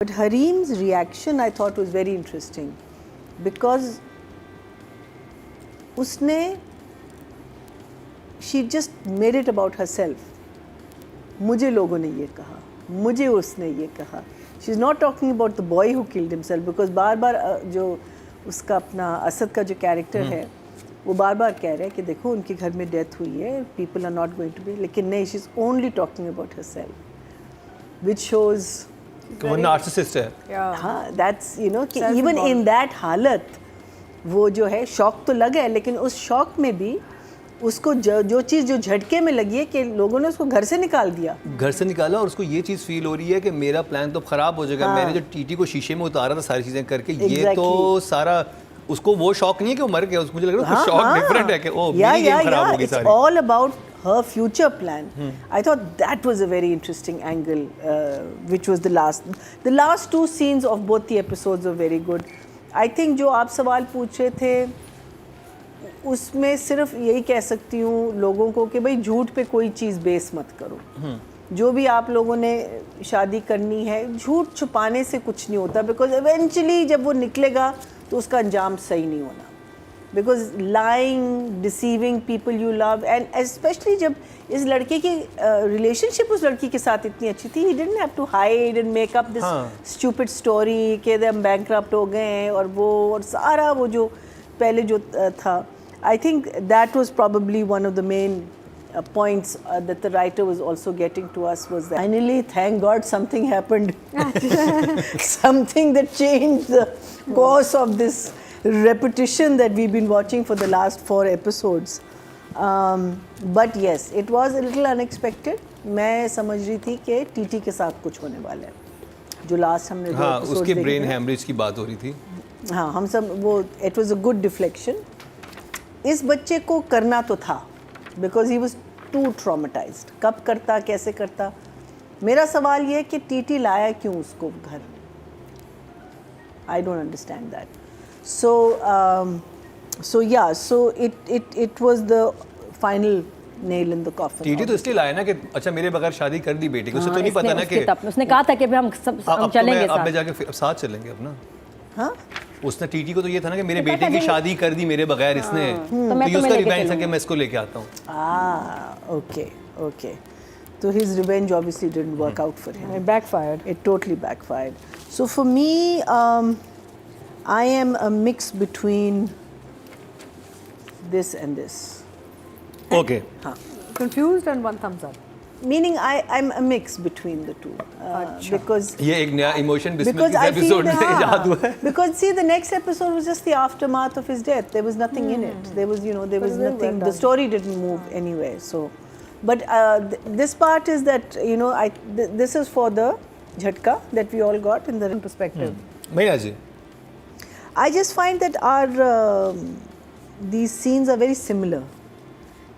But Hareem's reaction I thought was very interesting because उसने she just made it about herself. मुझे लोगों ने ये कहा, मुझे उसने ये कहा. She's not talking about the boy who killed himself because बार-बार जो उसका अपना असद का जो कैरेक्टर है वो बार-बार कह रहा है कि देखो उनके घर में डेथ हुई है, people are not going to be. लेकिन नहीं, she's only talking about herself, which shows वो नार्सिसिस्ट है. हाँ, that's you know कि even in that हालत वो जो है शॉक तो लगा है, लेकिन उस शॉक में भी उसको जो चीज़ जो झटके में लगी है कि लोगों ने उसको घर से निकाल दिया. घर से निकाला और उसको ये चीज़ फील हो रही है कि मेरा प्लान तो ख़राब हो जाएगा. मैंने जो टीटी को शीशे में उतारा था सारी चीज़ें करके, ये तो सारा उसको वो शॉक नहीं है कि वो मर गया. उसको मुझे लग रहा है उसको शॉक डिफरेंट है कि ओ मेरी गेम खराब हो गई सारी. It's all about her future plan. I thought that was a very interesting angle, which was the last two scenes of both the episodes were very good. I think जो आप सवाल पूछ रहे थे उसमें सिर्फ यही कह सकती हूँ लोगों को कि भाई झूठ पे कोई चीज़ बेस मत करो. जो भी आप लोगों ने शादी करनी है, झूठ छुपाने से कुछ नहीं होता, बिकॉज इवेंचुअली जब वो निकलेगा तो उसका अंजाम सही नहीं होना. Because lying, deceiving people you love, and especially जब इस लड़के की relationship उस लड़की के साथ इतनी अच्छी थी, he didn't have to hide and make up this stupid story कि हम bankrupt हो गए हैं और वो और सारा वो जो पहले जो था. I think that was probably one of the main points that the writer was also getting to us was that finally, thank God, something happened, something that changed the course of this repetition that we've been watching for the last 4 episodes. But yes, it was a little unexpected. मैं समझ रही थी कि TT के साथ कुछ होने वाला है. जो लास्ट हमने उसके ब्रेन हैमरेज की बात हो रही थी. हाँ, हम सब वो it was a good deflection. इस बच्चे को करना तो था because he was too traumatized. कब करता, कैसे करता? मेरा सवाल ये है कि टीटी लाया क्यों उसको घर? I don't understand that. So yeah, so it was the final nail in the coffin. TT तो इसलिए लाया ना कि अच्छा मेरे बगैर शादी कर दी बेटी को. उसे तो नहीं पता ना कि उसने कहा था कि हम चलेंगे साथ. अब जाके साथ चलेंगे अपना. हाँ, उसने टीटी को तो ये था ना कि मेरे बेटे की शादी कर दी मेरे बगैर इसने, तो ये उसका रिवेंज था कि मैं इसको लेके आता हूँ. Okay. So his revenge obviously didn't work out for him. It backfired. It totally backfired. So for me, I am a mix between this and this. Okay. Confused and one thumbs up. Meaning I'm a mix between the two. Because ये एक नया emotion Bismil के episode में इजाद हुआ है. Because see, the next episode was just the aftermath of his death. There was nothing in it. There was nothing. The story didn't move anywhere. So, but this part is that this is for the jhatka that we all got in the perspective. मैया जी, I just find that our these scenes are very similar.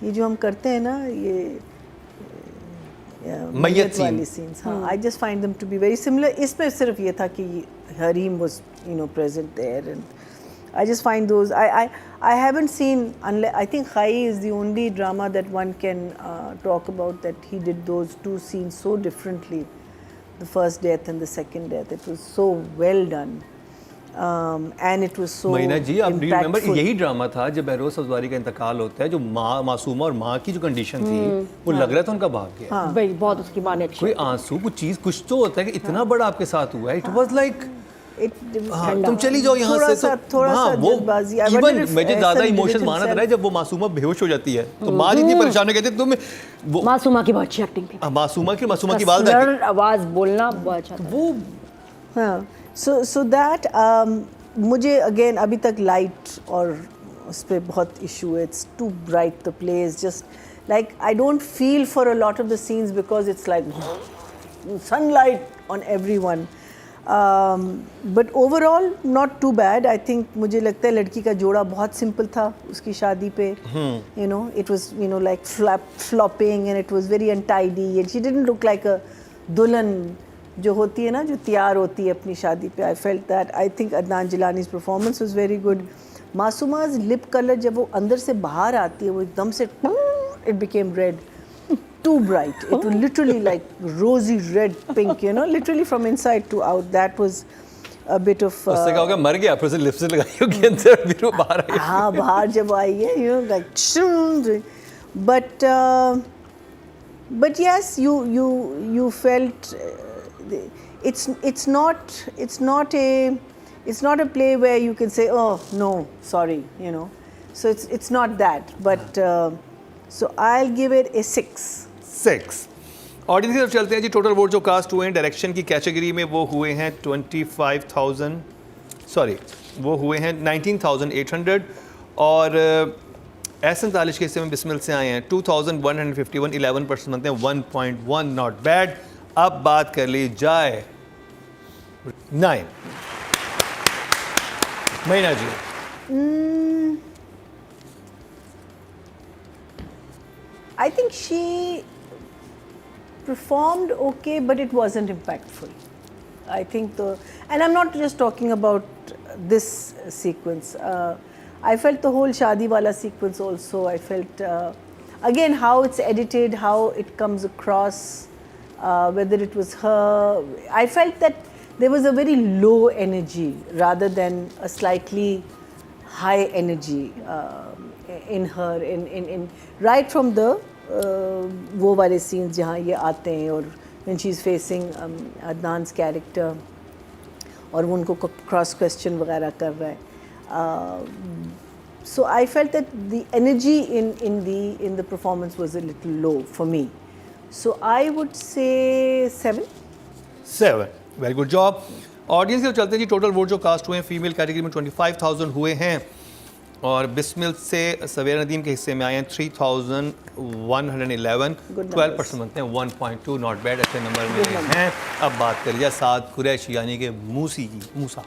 ये जो हम करते हैं ना ये मैयत वाली scenes, हाँ, I just find them to be very similar. इसमें सिर्फ ये था कि Hareem was present there, and I just find those I haven't seen, unless I think Khai is the only drama that one can talk about that he did those two scenes so differently, the first death and the second death. It was so well done. And it was so महीना जी, आप remember impactful. यही drama था जब बहरोज सब्ज़वारी का इंतकाल होता है, जो मासूमा और माँ की जो कंडीशन थी वो लग रहा था उनका भाग्य. हाँ. भाई बहुत उसकी माँ ने कोई आंसू कुछ चीज़ कुछ तो होता है कि इतना बड़ा आपके साथ हुआ है. इट वाज लाइक तुम चली जाओ यहाँ से. थोड़ा सा जल्दबाजी. इवन मुझे ज़्यादा इमोशन माना था जब वो मासूमा बेहोश हो जाती है तो माँ इतनी परेशान है, कहती है तुम वो मासूमा की बहुत अच्छी एक्टिंग थी. मासूमा की वालदा की आवाज़ बोलना बहुत अच्छा था वो. हाँ, so that मुझे again अभी तक light और उस पर बहुत issue है. It's too bright the place. Just like I don't feel for a lot of the scenes because it's like sunlight on everyone. But overall not too bad. I think मुझे लगता है लड़की का जोड़ा बहुत simple था उसकी शादी पे. It was like flopping and it was very untidy and she didn't look like a दुल्हन जो होती है ना, जो तैयार होती है अपनी शादी पे. I felt that. I think Adnan Jilani's performance was very good. मासूमा's lip color जब वो अंदर से बाहर आती है वो एकदम से it became red. too bright. It was literally like rosy red pink, you know, literally from inside to out. That was a bit of. उससे क्या होगा, मर गया, फिर उसे लिपस्टिक लगाई होगी अंदर, फिर वो बाहर आई। हाँ, बाहर जब आई है, you know, like, but yes, you felt it's not a play where you can say, oh no, sorry, you know. So it's not that, but so I'll give it a 6. 6। Audience की तरफ चलते हैं जी। Total vote जो cast हुए हैं direction की category में वो हुए हैं 19,800 और S47 के हिस्से में बिस्मिल से आए हैं 2151, 11% बनते हैं 1.1, नॉट बैड। अब बात कर ली जाए 9 महीना जी। I think she performed okay, but it wasn't impactful. I think and I'm not just talking about this sequence. I felt the whole Shaadi wala sequence also. I felt again how it's edited, how it comes across, whether it was her. I felt that there was a very low energy rather than a slightly high energy in her. In right from the वो वाले scenes जहाँ ये आते हैं और when she's facing Adnan's character और वो उनको cross question वगैरह कर रहा है. So I felt that the energy in the performance was a little low for me. So I would say 7. 7, very good job. Audience की तरफ चलते हैं जी। टोटल वोट जो कास्ट हुए हैं फीमेल कैटेगरी में 25,000 हुए हैं और बिस्मिल से सवेरा नदीम के हिस्से में आए हैं 3,111, 12% बनते हैं 1.2, नॉट बैड, अच्छे नंबर में हैं। अब बात करिए साद कुरैशी यानी कि मूसी की, मूसा।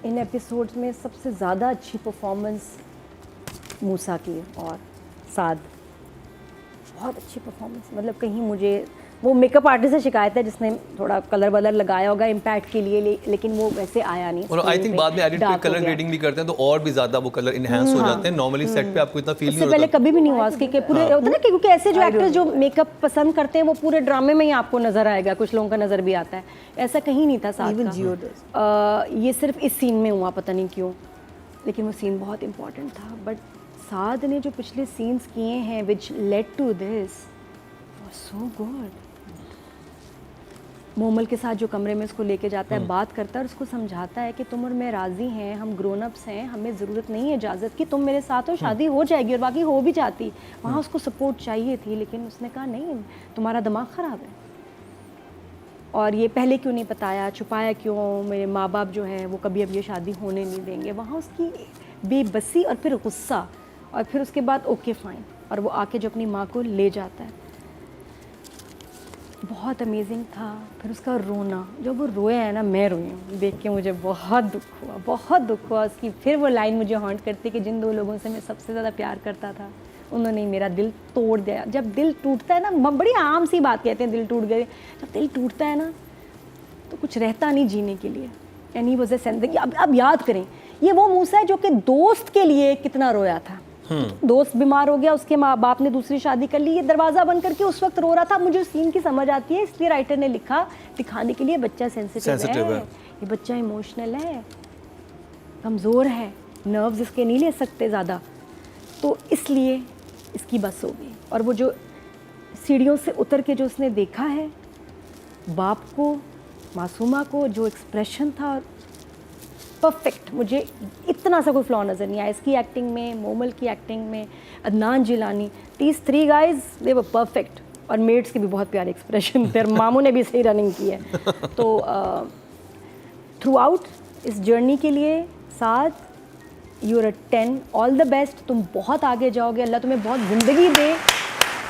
इन एपिसोड्स में सबसे ज़्यादा अच्छी परफॉर्मेंस मूसा की और साद, बहुत अच्छी परफॉर्मेंस। मतलब कहीं मुझे वो मेकअप आर्टिस्ट से शिकायत है जिसने थोड़ा कलर वलर लगाया होगा इम्पैक्ट के लिए, लेकिन वो वैसे आया नहीं। और आई थिंक बाद में एडिट पे कलर ग्रेडिंग भी करते हैं तो और भी ज़्यादा वो कलर इनहेंस हो जाते हैं। नॉर्मली सेट पे आपको इतना फील नहीं होता। पहले कभी भी नहीं हुआ उसके पूरे होता है ना, क्योंकि ऐसे जो एक्टर्स जो मेकअप पसंद करते हैं वो पूरे ड्रामे में ही आपको नजर आएगा, कुछ लोगों का नजर भी आता है, ऐसा कहीं नहीं था साथ का। ये सिर्फ इस सीन में हुआ, पता नहीं क्यों, लेकिन वो सीन बहुत इंपॉर्टेंट था। बट साद ने जो पिछले सीन्स किए हैं which led to this was so good. Momal के साथ जो कमरे में उसको लेके जाता है, बात करता है और उसको समझाता है कि तुम और मैं राज़ी हैं, हम ग्रोन अप्स हैं, हमें ज़रूरत नहीं है इजाज़त की, तुम मेरे साथ हो, शादी हो जाएगी। और बाकी हो भी जाती, वहाँ उसको सपोर्ट चाहिए थी, लेकिन उसने कहा नहीं, तुम्हारा दिमाग ख़राब है। और ये पहले क्यों नहीं बताया, छुपाया क्यों, मेरे माँ बाप जो हैं वो कभी अब ये शादी होने नहीं देंगे। वहाँ उसकी बेबसी और फिर गुस्सा और फिर उसके बाद ओके फ़ाइन, और वो आके जो अपनी माँ को ले जाता है, बहुत अमेजिंग था। फिर उसका रोना, जब वो रोया है ना, मैं रोई हूँ देख के, मुझे बहुत दुख हुआ, बहुत दुख हुआ उसकी। फिर वो लाइन मुझे हॉन्ट करती कि जिन 2 लोगों से मैं सबसे ज़्यादा प्यार करता था उन्होंने मेरा दिल तोड़ दिया। जब दिल टूटता है ना, बड़ी आम सी बात कहते हैं दिल टूट गए, जब दिल टूटता है ना तो कुछ रहता नहीं जीने के लिए। एंड ही वाज अ जिंदगी। अब याद करें, ये वो मूसा है जो कि दोस्त के लिए कितना रोया था। दोस्त बीमार हो गया, उसके माँ बाप ने दूसरी शादी कर ली, ये दरवाज़ा बंद करके उस वक्त रो रहा था। मुझे उस सीन की समझ आती है, इसलिए राइटर ने लिखा दिखाने के लिए बच्चा सेंसिटिव है, ये बच्चा इमोशनल है, कमज़ोर है, नर्व्स इसके नहीं ले सकते ज़्यादा, तो इसलिए इसकी बस हो गई। और वो जो सीढ़ियों से उतर के जो उसने देखा है बाप को, मासूमा को, जो एक्सप्रेशन था परफेक्ट। मुझे इतना सा कोई फ्लॉ नज़र नहीं आया इसकी एक्टिंग में, मोमल की एक्टिंग में, Adnan Jilani, these 3 guys they were perfect. और मेड्स के भी बहुत प्यारे एक्सप्रेशन थे और मामू ने भी सही रनिंग की है। तो थ्रू आउट इस जर्नी के लिए साथ you are a 10, all the best. तुम बहुत आगे जाओगे, अल्लाह तुम्हें बहुत ज़िंदगी दे।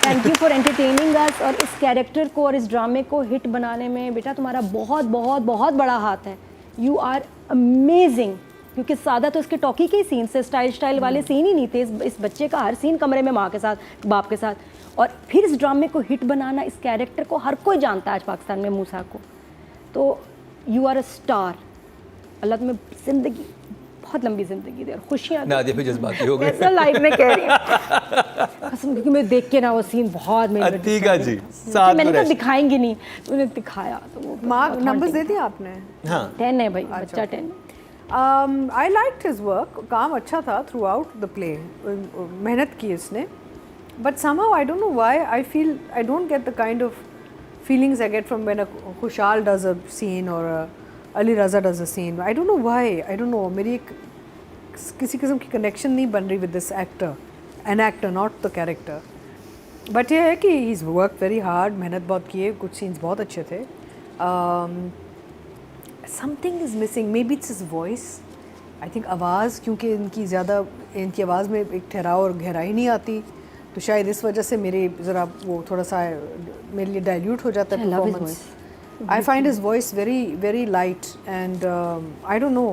Thank you for entertaining us. और इस कैरेक्टर को और इस ड्रामे को हिट बनाने में बेटा तुम्हारा बहुत बहुत बहुत बड़ा हाथ है। You are amazing. क्योंकि सादा तो इसके टॉकी के ही सीन से स्टाइल वाले सीन ही नहीं थे। इस बच्चे का हर सीन कमरे में माँ के साथ, बाप के साथ, और फिर इस ड्रामे को हिट बनाना, इस कैरेक्टर को हर कोई जानता है आज पाकिस्तान में, मूसा को। तो यू आर अ स्टार। अल्लाह तुम्हें ज़िंदगी बहुत लंबी ज़िंदगी दे और खुशियाँ दे। नादिया फिर जज्बाती हो गए। ऐसा लाइफ में कह रही हूँ कसम, क्योंकि मैं देख के ना वो सीन बहुत मेरे में अतीका जी, disturbing था। साथ मैंने में कहा दिखाएंगे नहीं, उन्हें दिखाया तो वो मार्क बहुत नंबर्स haunting दे दिए आपने? हाँ 10 है भाई, बच्चा 10। आई लाइक्ड हिज वर्क, काम अच्छा था थ्रू आउट द प्ले, मेहनत की उसने, but somehow I don't know why I feel I don't get the kind of feelings I get from when a Khushal does a scene or a Ali Raza does a scene. I don't know why, I don't know, मेरी एक किसी किस्म की connection नहीं बन रही with this actor, an actor not the character. But ये है कि he's worked very hard, मेहनत बहुत की है, कुछ सीन्स बहुत अच्छे थे. Something is missing, maybe it's his voice. I think आवाज़, क्योंकि इनकी आवाज़ में एक ठहराव और गहराई नहीं आती, तो शायद इस वजह से मेरे ज़रा वो थोड़ा सा मेरे लिए डाइल्यूट हो जाता है I love his performance. I find his voice very, very light, and I don't know.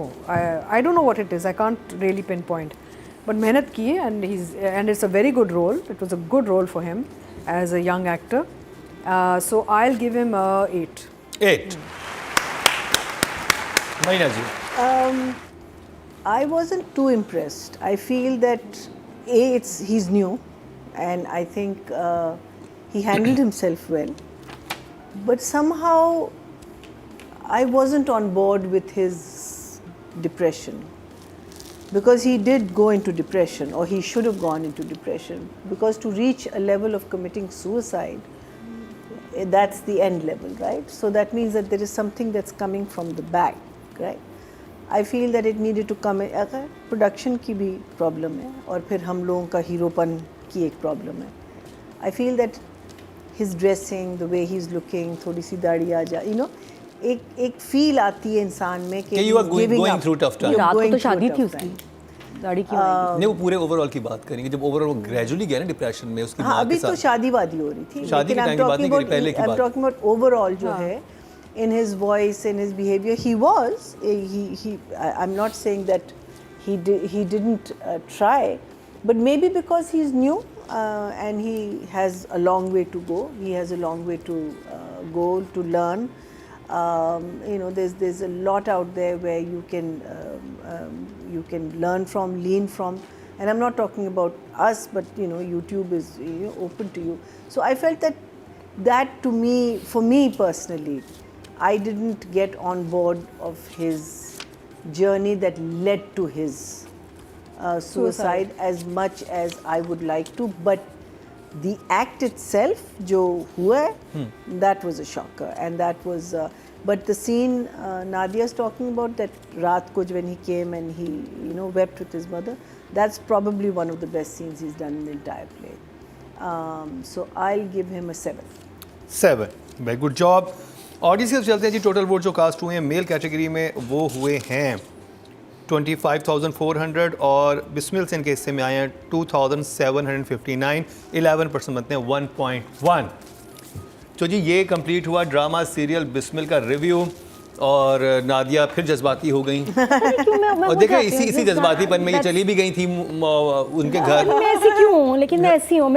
I don't know what it is. I can't really pinpoint. But मेहनत की है, and it's a very good role. It was a good role for him as a young actor. So I'll give him 8. 8 महीना जी। I wasn't too impressed. I feel that he's new, and I think he handled himself well. But somehow I wasn't on board with his depression, because he did go into depression, or he should have gone into depression, because to reach a level of committing suicide, that's the end level, right? So that means that there is something that's coming from the back, right? I feel that it needed to come in. अगर production की भी problem है, और फिर हम लोगों का हीरोपन की एक problem है. I feel that his dressing, the way he's looking, थोड़ी सी दाढ़ी आ जा, you know, एक feel आती है इंसान में कि you are he's going giving up. through tough time. You're रात को going तो through a शादी थी tough उसकी, time. दाढ़ी क्यों आई? नहीं, वो पूरे ओवरऑल की बात करेंगे, जब ओवरऑल वो ग्रेजुअली गया ना डिप्रेशन में उसकी हाँ, माँ अभी के तो साथ। शादी वादी हो रही थी, शादी के लेकिन टाइम की बात नहीं करी, पहले की I'm बात। talking about overall जो है, in his voice, in his behavior, I'm not saying that he didn't try, but maybe because he's new and he has a long way to go. He has a long way to go to learn. You know, there's a lot out there where you can learn from, lean from, and I'm not talking about us, but you know, YouTube is open to you. So I felt that to me, for me personally, I didn't get on board of his journey that led to his suicide as much as I would like to. But the act itself, जो हुआ है, that was a shocker, and that was. But the scene Nadia's talking about, that रात को when he came and he wept with his mother, that's probably one of the best scenes he's done in the entire play. So I'll give him a 7. 7, very good job. Audience के चलते हैं जी, total vote जो cast हुए हैं male category में वो हुए हैं 25,400 और बिस्मिल सेन के हिस्से में आए हैं 2,759, 11% बनते हैं 1.1. तो जी ये कंप्लीट हुआ ड्रामा सीरियल बिस्मिल का रिव्यू, और नादिया फिर जज्बाती हो गई और देखा इसी जज्बातीपन में ये चली भी गई थी उनके घर। मैं ऐसी क्यों हूँ, लेकिन मैं ऐसी हूँ, मैं